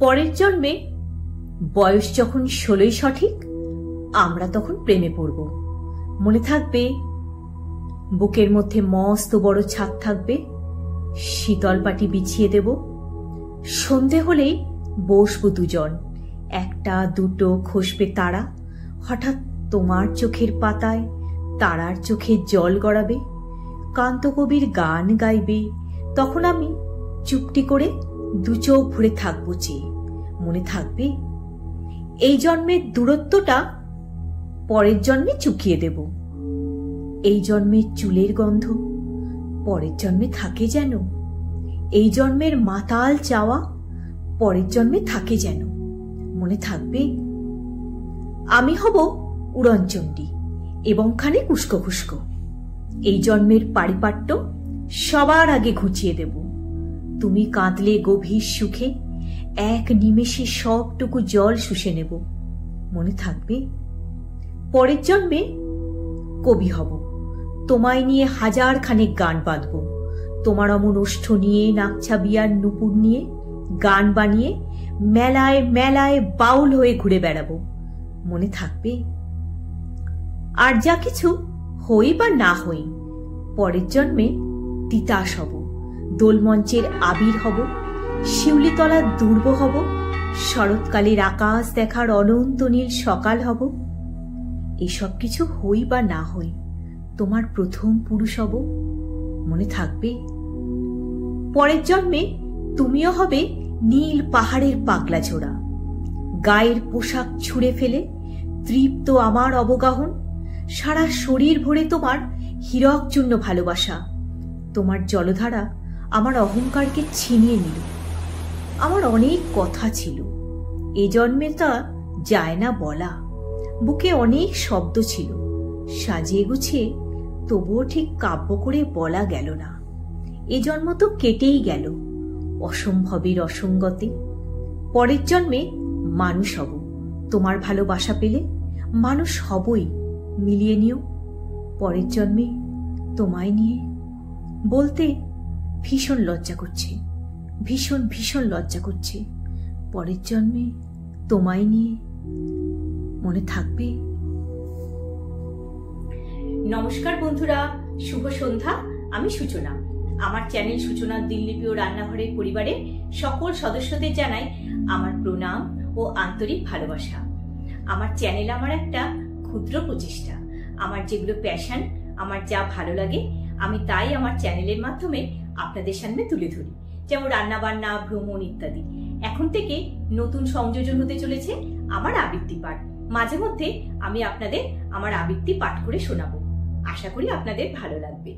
পরের জন্মে বয়স যখন 16 সঠিক, আমরা তখন প্রেমে পড়ব। মনে থাকবে, বুকের মধ্যে মস্ত বড় ছাদ থাকবে, শীতল পাটি বিছিয়ে দেব। সন্ধে হলেই বসবো দুজন, একটা দুটো খসবে তারা। হঠাৎ তোমার চোখের পাতায় তারার চোখে জল গড়াবে, কান্তকবির গান গাইবে। তখন আমি চুপটি করে দু চোখ ভরে থাকবো চেয়ে। মনে থাকবে, এই জন্মের দূরত্বটা পরের জন্মে চুকিয়ে দেব। এই জন্মের চুলের গন্ধ পরের জন্মে থাকে যেন, এই জন্মের মাতাল চাওয়া পরের জন্মে থাকে যেন। মনে থাকবে, আমি হব উড়নচণ্ডী এবং খানিক উস্কো খুস্কো। এই জন্মের পারিপাট্য সবার আগে ঘুচিয়ে দেব। তুমি কাঁদলে গভীর সুখে, এক নিমেষে সবটুকু জল শুষে নেব। মনে থাকবে, পরের জন্মে কবি হব, তোমায় নিয়ে হাজার খানেক গান বাঁধব। তোমার অমন ওষ্ঠ নিয়ে, নাকছা বিয়ার নুপুর নিয়ে গান বানিয়ে মেলায় মেলায় বাউল হয়ে ঘুরে বেড়াবো। মনে থাকবে, আর যা কিছু হই বা না হই, পরের জন্মে তিতাস হব, দোলমঞ্চের আবির হব, শিউলিতলার দুর্ব হব, শরৎকালের আকাশ দেখার অনন্ত নীল সকাল হব। এসব কিছু হই বা না হই, তোমার প্রথম পুরুষ হব। মনে থাকবে, পরের জন্মে তুমিও হবে নীল পাহাড়ের পাগলা ঝোড়া, গায়ের পোশাক ছুঁড়ে ফেলে তৃপ্ত আমার অবগাহন। সারা শরীর ভরে তোমার হীরকচূর্ণ ভালোবাসা। তোমার জলধারা আমার অহংকারকে ছিনিয়ে নিল। আমার অনেক কথা ছিল, এ জন্মে তা যায় না বলা। বুকে অনেক শব্দ ছিল, সাজিয়ে গুছিয়ে তবুও ঠিক কাব্য করে বলা গেল না। এ জন্ম তো কেটেই গেল অসম্ভবের অসঙ্গতে। পরের জন্মে মানুষ হব, তোমার ভালোবাসা পেলে মানুষ হবই, মিলিয়ে নিও। পরের জন্মে তোমায় নিয়ে বলতে ভীষণ লজ্জা করছে, ভীষণ ভীষণ লজ্জা করছে। পরের জন্মে তোমায় নিয়ে। মনে থাকবে। নমস্কার বন্ধুরা, শুভ সন্ধ্যা। আমি সূচনা। আমার চ্যানেল সূচনার দিনলিপি ও রান্নাঘরের পরিবারের সকল সদস্যদের জানাই আমার প্রণাম ও আন্তরিক ভালোবাসা। আমার চ্যানেল আমার একটা ক্ষুদ্র প্রচেষ্টা। আমার যেগুলো প্যাশন, আমার যা ভালো লাগে, আমি তাই আমার চ্যানেলের মাধ্যমে আপনাদের সামনে তুলে ধরি, যেমন রান্না বান্না, ভ্রমণ ইত্যাদি। এখন থেকে নতুন সংযোজন হতে চলেছে আমার আবৃত্তি পাঠ। মাঝে মধ্যে আমি আপনাদের আমার আবৃত্তি পাঠ করে শোনাবো। আশা করি আপনাদের ভালো লাগবে।